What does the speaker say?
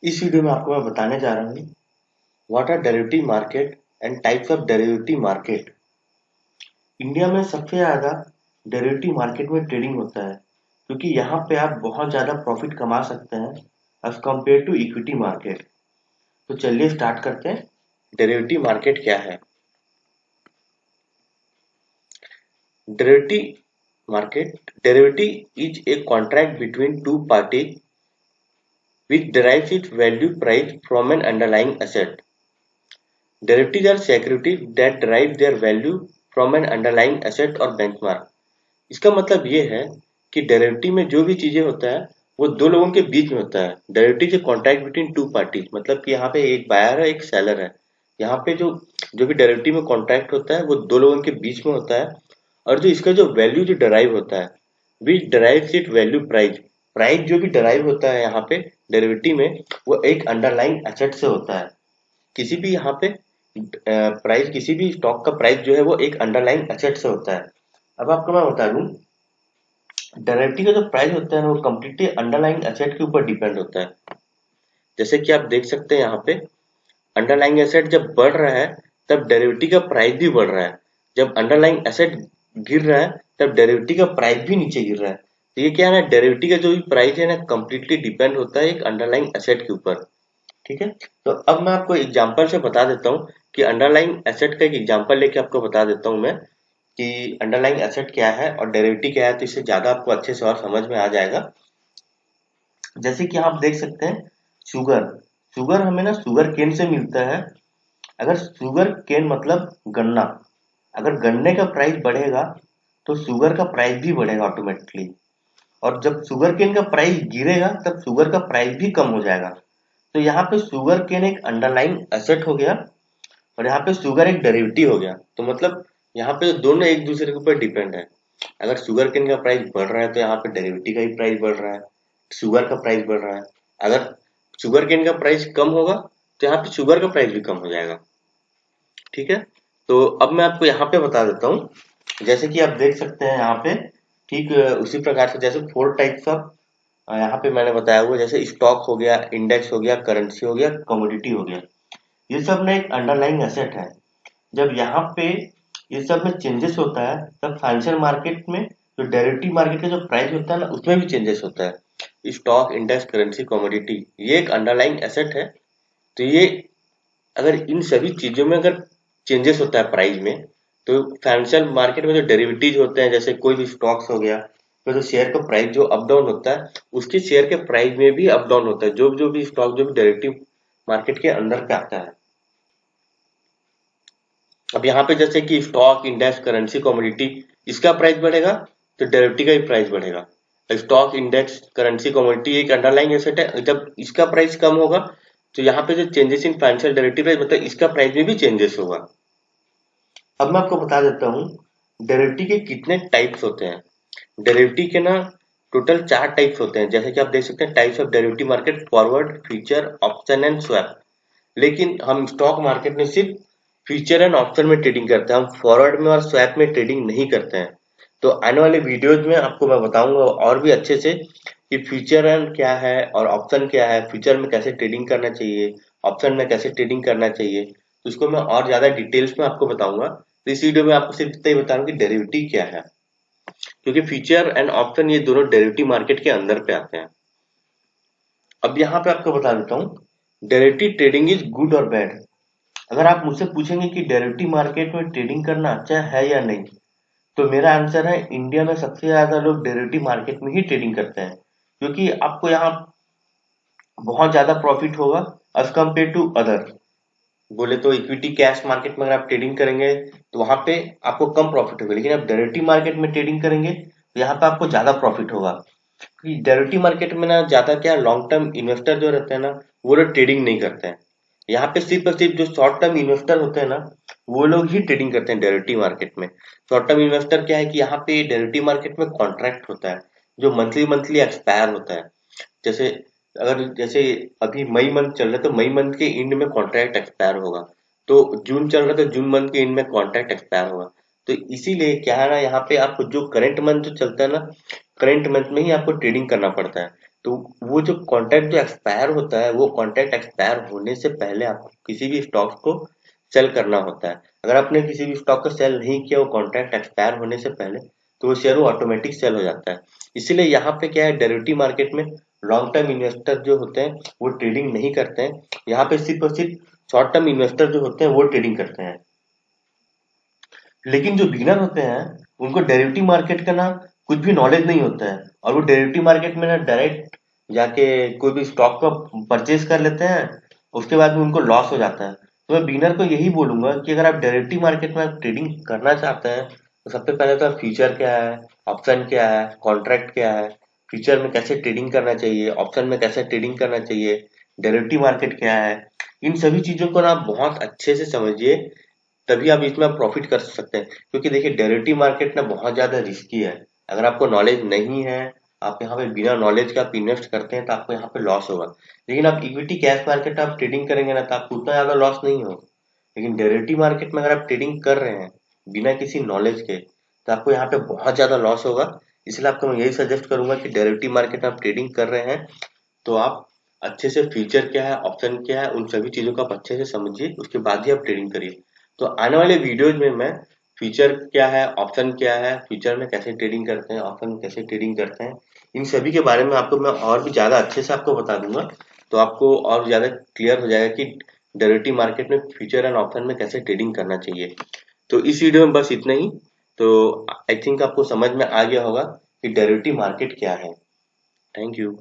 इस वीडियो में आपको मैं बताने जा रहा हूँ what are derivative market and types of derivative market. India में सबसे ज़्यादा डेरिवेटिव मार्केट में ट्रेडिंग होता है क्योंकि यहाँ पे आप बहुत ज़्यादा प्रॉफिट कमा सकते हैं as compare to equity market. तो चलिए स्टार्ट करते हैं। डेरिवेटिव मार्केट क्या है? Derivative is a contract between two party which derives its value price from an underlying asset. Derivatives are securities that derive their value from an underlying asset or benchmark. इसका मतलब ये है कि derivative में जो भी चीजें होता है वो दो लोगों के बीच में होता है। Derivative is contract between to parties, मतलब कि यहाँ पे एक बायर है एक सेलर है। यहाँ पे जो जो भी डेरिवेटिव में कॉन्ट्रैक्ट होता है वो दो लोगों के बीच में होता है। और जो इसका जो वैल्यू जो डराइव होता है विच डराइव्स इट वैल्यू प्राइस। प्राइस जो भी डराइव होता है यहाँ पे डेरिवेटिव में वो एक अंडरलाइंग एसेट से होता है। किसी भी यहाँ पे प्राइस, किसी भी स्टॉक का प्राइस जो है वो एक अंडरलाइंग एसेट से होता है। अब आपको मैं बता दूं, डेरिवेटिव का जो प्राइस होता है ना वो कम्प्लीटली अंडरलाइंग एसेट के ऊपर डिपेंड होता है। जैसे कि आप देख सकते हैं यहाँ पे अंडरलाइंग एसेट जब बढ़ रहा है तब डेरिवेटिव का प्राइस भी बढ़ रहा है। जब अंडरलाइंग एसेट गिर रहा है तब डेरिवेटिव का प्राइस भी नीचे गिर रहा है। तो ये क्या है ना, डेरिवेटिव का जो भी प्राइस है ना कम्प्लीटली डिपेंड होता है एक अंडरलाइंग एसेट के ऊपर। ठीक है। तो अब मैं आपको एग्जांपल से बता देता हूँ कि अंडरलाइंग एसेट का एक एग्जांपल लेके आपको बता देता हूँ मैं कि अंडरलाइंग एसेट क्या है और डेरिवेटिव क्या है, तो इससे ज्यादा आपको अच्छे से और समझ में आ जाएगा। जैसे कि आप देख सकते हैं शुगर। शुगर हमें ना शुगर केन से मिलता है। अगर शुगर केन मतलब गन्ना, अगर गन्ने का प्राइस बढ़ेगा तो शुगर का प्राइस भी बढ़ेगा ऑटोमेटिकली। और जब शुगर केन का प्राइस गिरेगा तब शुगर का प्राइस भी कम हो जाएगा। तो यहाँ पे शुगर केन एक अंडरलाइंग एसेट हो गया और यहाँ पे शुगर एक डेरिवेटिव हो गया। तो मतलब यहाँ पे दोनों एक दूसरे के ऊपर डिपेंड है। अगर शुगर केन का प्राइस बढ़ रहा है तो यहाँ पे डेरिवेटिव का भी प्राइस बढ़ रहा है, शुगर का प्राइस बढ़ रहा है। अगर शुगर केन का प्राइस कम होगा तो यहाँ पे शुगर का प्राइस भी कम हो जाएगा। ठीक है। तो अब मैं आपको यहाँ पे बता देता हूँ, जैसे कि आप देख सकते हैं यहाँ पे ठीक उसी प्रकार से जैसे फोर टाइप्स ऑफ यहाँ पे मैंने बताया हुआ, जैसे स्टॉक हो गया, इंडेक्स हो गया, करेंसी हो गया, कमोडिटी हो गया। ये सब ना एक अंडरलाइंग एसेट है। जब यहाँ पे ये सब में चेंजेस होता है तब फाइनेंशियल मार्केट में जो डेरिवेटिव मार्केट का जो प्राइस होता है ना उसमें भी चेंजेस होता है। स्टॉक, इंडेक्स, करेंसी, कमोडिटी ये एक अंडरलाइंग एसेट है। तो ये अगर इन सभी चीजों में अगर चेंजेस होता है प्राइस में, तो फाइनेंशियल मार्केट में जो डेरिवेटिव होते हैं जैसे कोई भी स्टॉक्स हो गया, तो जो शेयर का प्राइस जो अप डाउन होता है उसके शेयर के प्राइस में भी अप डाउन होता है। जो जो भी स्टॉक जो भी डेरिवेटिव मार्केट के अंदर पे आता है। अब यहाँ पे जैसे कि स्टॉक, इंडेक्स, करेंसी, कमोडिटी इसका प्राइस बढ़ेगा तो डेरिवेटिव का भी प्राइस बढ़ेगा। स्टॉक, इंडेक्स, करेंसी, कमोडिटी एक अंडरलाइंग एसेट है। जब इसका प्राइस कम होगा तो यहाँ पे जो changes in financial derivative price मतलब इसका प्राइस में भी चेंजेस होगा। अब मैं आपको बता देता हूँ डेरिवेटिव के कितने टाइप्स होते हैं। डेरिवेटिव के ना टोटल चार टाइप्स होते हैं। जैसे कि आप देख सकते हैं types of derivative market: forward, future, option and swap. लेकिन हम स्टॉक मार्केट में सिर्फ फ्यूचर एंड ऑप्शन में ट्रेडिंग करते हैं, हम फॉरवर्ड में और स्वैप में ट्रेडिंग नहीं करते हैं। तो आने वाले वीडियोज में आपको मैं बताऊंगा और भी अच्छे से कि फ्यूचर एंड क्या है और ऑप्शन क्या है, फ्यूचर में कैसे ट्रेडिंग करना चाहिए, ऑप्शन में कैसे ट्रेडिंग करना चाहिए। तो उसको मैं और ज्यादा डिटेल्स में आपको बताऊंगा। तो इस वीडियो में आपको सिर्फ इतना ही बता रहा हूँ कि डेरिवेटिव क्या है, क्योंकि फ्यूचर एंड ऑप्शन ये दोनों डेरिवेटिव मार्केट के अंदर पे आते हैं। अब यहाँ पे आपको बता देता हूँ डेरिवेटिव ट्रेडिंग इज गुड और बैड। अगर आप मुझसे पूछेंगे कि डेरिवेटिव मार्केट में ट्रेडिंग करना अच्छा है या नहीं, तो मेरा आंसर है इंडिया में सबसे ज्यादा लोग डेरिवेटिव मार्केट में ही ट्रेडिंग करते हैं, क्योंकि आपको यहाँ बहुत ज्यादा प्रॉफिट होगा एज कम्पेयर टू अदर। बोले तो इक्विटी कैश मार्केट में अगर आप ट्रेडिंग करेंगे तो वहां पे आपको कम प्रॉफिट होगा, लेकिन आप डेरिवेटिव मार्केट में ट्रेडिंग करेंगे तो यहाँ पे आपको ज्यादा प्रॉफिट होगा। क्योंकि डेरिवेटिव मार्केट में ना ज्यादा क्या लॉन्ग टर्म इन्वेस्टर जो रहते हैं ना वो लोग ट्रेडिंग नहीं करते हैं। यहाँ पे सिर्फ और सिर्फ जो शॉर्ट टर्म इन्वेस्टर होते हैं ना वो लोग ही ट्रेडिंग करते हैं डेरिवेटिव मार्केट में। शॉर्ट टर्म इन्वेस्टर क्या है कि यहाँ पे डेरिवेटिव मार्केट में कॉन्ट्रैक्ट होता है जो मंथली मंथली एक्सपायर होता है। जैसे अगर जैसे अभी मई मंथ चल रहा है तो मई मंथ के एंड में कॉन्ट्रैक्ट एक्सपायर होगा। तो जून चल रहा है तो जून मंथ के एंड में कॉन्ट्रैक्ट एक्सपायर होगा। तो इसीलिए क्या है ना, यहाँ पे आपको जो करंट मंथ जो चलता है ना करंट मंथ में ही आपको ट्रेडिंग करना पड़ता है। तो वो जो कॉन्ट्रैक्ट जो एक्सपायर होता है, वो कॉन्ट्रैक्ट एक्सपायर होने से पहले आपको किसी भी स्टॉक को सेल करना होता है। अगर आपने किसी भी स्टॉक को सेल नहीं किया वो कॉन्ट्रैक्ट एक्सपायर होने से पहले, तो वो शेयर वो ऑटोमेटिक सेल हो जाता है। इसीलिए यहाँ पे क्या है, डेरिवेटिव मार्केट में लॉन्ग टर्म इन्वेस्टर जो होते हैं वो ट्रेडिंग नहीं करते हैं। यहाँ पे सिर्फ और सिर्फ शॉर्ट टर्म इन्वेस्टर जो होते हैं वो ट्रेडिंग करते हैं। लेकिन जो बिगिनर होते हैं उनको डेरिवेटिव मार्केट का ना कुछ भी नॉलेज नहीं होता है, और वो डेरिवेटिव मार्केट में ना डायरेक्ट जाके कोई भी स्टॉक को परचेज कर लेते हैं, उसके बाद में उनको लॉस हो जाता है। तो मैं बिगिनर को यही बोलूंगा कि अगर आप डेरिवेटिव मार्केट में ट्रेडिंग करना चाहते हैं तो सबसे पहले तो आप फ्यूचर क्या है, ऑप्शन क्या है, कॉन्ट्रैक्ट क्या है, फ्यूचर में कैसे ट्रेडिंग करना चाहिए, ऑप्शन में कैसे ट्रेडिंग करना चाहिए, डेरिवेटिव मार्केट क्या है, इन सभी चीजों को ना आप बहुत अच्छे से समझिए, तभी आप इसमें प्रॉफिट कर सकते हैं। क्योंकि देखिए डेरिवेटिव मार्केट ना बहुत ज्यादा रिस्की है। अगर आपको नॉलेज नहीं है, आप यहाँ पे बिना नॉलेज के आप इन्वेस्ट करते हैं तो आपको यहाँ पे लॉस होगा। लेकिन आप इक्विटी कैश मार्केट आप ट्रेडिंग करेंगे ना तो आपको उतना ज्यादा लॉस नहीं हो। लेकिन डेरिवेटिव मार्केट में अगर आप ट्रेडिंग कर रहे हैं बिना किसी नॉलेज के, तो आपको यहाँ पे बहुत ज्यादा लॉस होगा। इसलिए आपको मैं यही सजेस्ट करूंगा कि डेरिवेटिव मार्केट में आप ट्रेडिंग कर रहे हैं तो आप अच्छे से फ्यूचर क्या है, ऑप्शन क्या है, उन सभी चीजों को आप अच्छे से समझिए, उसके बाद ही आप ट्रेडिंग करिए। तो आने वाले वीडियोज में मैं फ्यूचर क्या है, ऑप्शन क्या है, फ्यूचर में कैसे ट्रेडिंग करते हैं, ऑप्शन में कैसे ट्रेडिंग करते हैं, इन सभी के बारे में आपको मैं और भी ज्यादा अच्छे से आपको बता दूंगा। तो आपको और ज्यादा क्लियर हो जाएगा कि डेरिवेटिव मार्केट में फ्यूचर एंड ऑप्शन में कैसे ट्रेडिंग करना चाहिए। तो इस वीडियो में बस इतना ही। तो आई थिंक आपको समझ में आ गया होगा कि डेरिवेटिव मार्केट क्या है। Thank you.